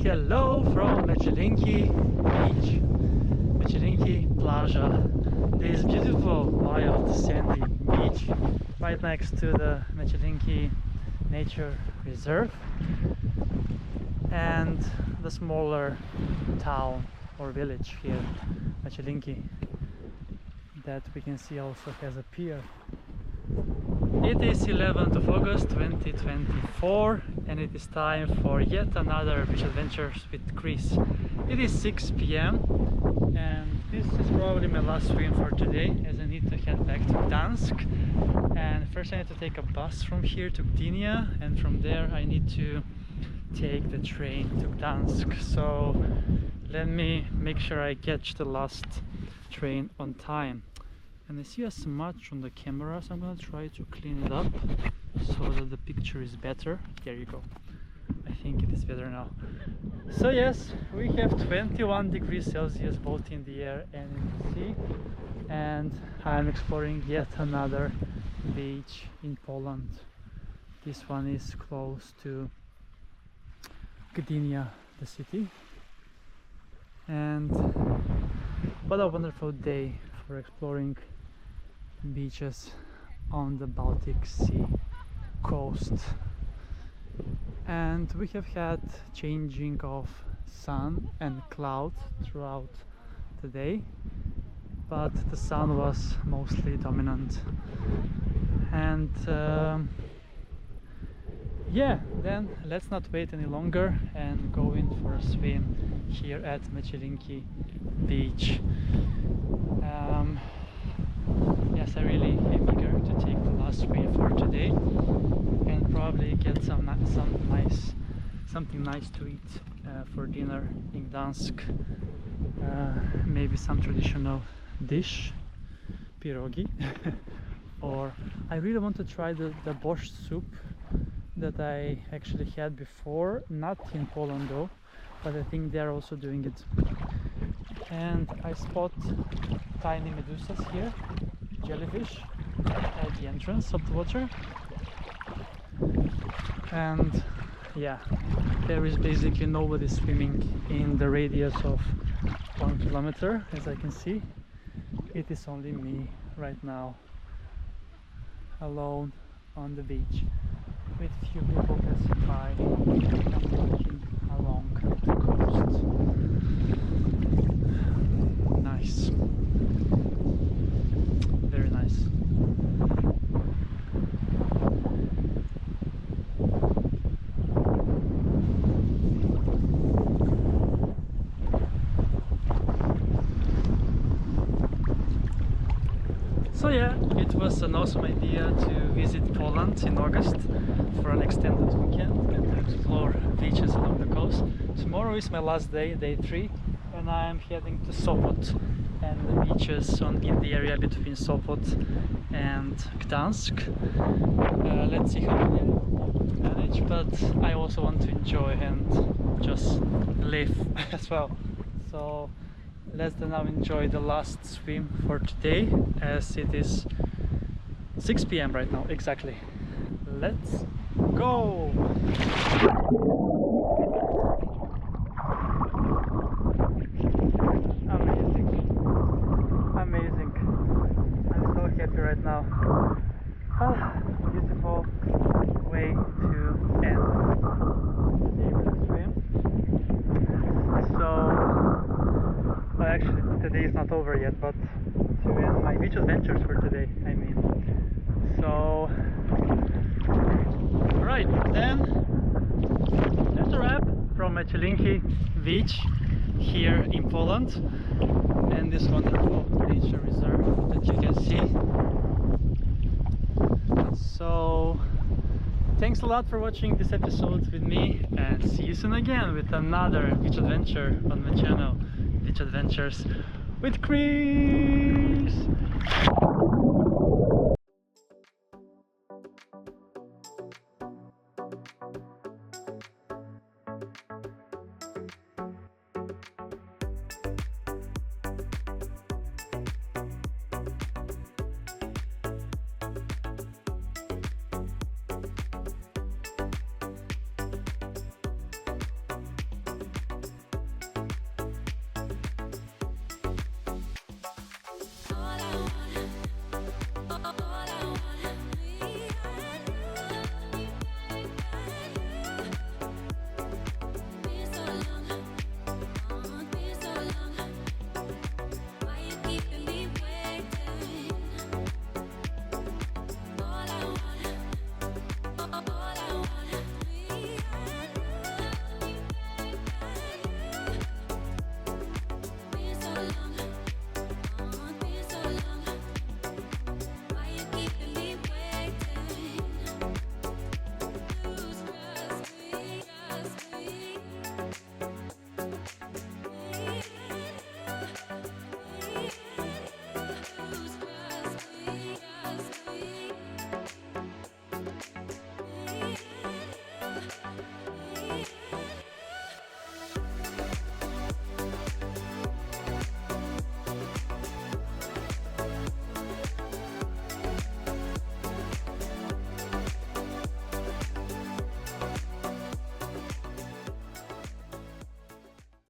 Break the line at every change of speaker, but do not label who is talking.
Hello from Mechelinki beach, Mechelinki Plaża. This beautiful wild sandy beach right next to the Mechelinki Nature Reserve and the smaller town or village here, Mechelinki, that we can see also has a pier. It is 11th of August 2024 and it is time for yet another beach adventures with Chris. It is 6 p.m. and this is probably my last swim for today, as I need to head back to Gdansk. And first I need to take a bus from here to Gdynia, and from there I need to take the train to Gdansk. So let me make sure I catch the last train on time. And I see a smudge on the camera, so I'm gonna try to clean it up so that the picture is better. There you go. I think it is better now. So yes, we have 21 degrees Celsius both in the air and in the sea, and I'm exploring yet another beach in Poland. This one is close to Gdynia, the city. And what a wonderful day for exploring beaches on the Baltic Sea coast. And we have had changing of sun and cloud throughout the day, but the sun was mostly dominant. And yeah, then let's not wait any longer and go in for a swim here at Mechelinki beach. Yes, I really am eager to take the last swim for today and probably get something nice to eat for dinner in Gdansk. Maybe some traditional dish, pierogi, or I really want to try the borscht soup that I actually had before, not in Poland though, but I think they're also doing it. And I spot tiny medusas here, jellyfish, at the entrance of the water. And yeah, there is basically nobody swimming in the radius of 1 kilometer, as I can see. It is only me right now, alone on the beach, with few people passing by and walking along the coast. Nice. Very nice. So yeah, it was an awesome idea to visit Poland in August for an extended weekend and to explore beaches along the coast. Tomorrow is my last day, day 3, and I am heading to Sopot and the beaches in the area between Sopot and Gdansk. Let's see how many I manage, but I also want to enjoy and just live as well. So let's now enjoy the last swim for today, as it is 6 p.m. right now exactly. Let's go! Amazing. I'm so happy right now. Ah, beautiful way to end the swim. So, well, actually today is not over yet, but to end my beach adventures for today, I mean. So, right, then that's a wrap from Mechelinki beach here in Poland, and this wonderful nature reserve that you can see. So thanks a lot for watching this episode with me, and see you soon again with another beach adventure on my channel, Beach Adventures with Chris.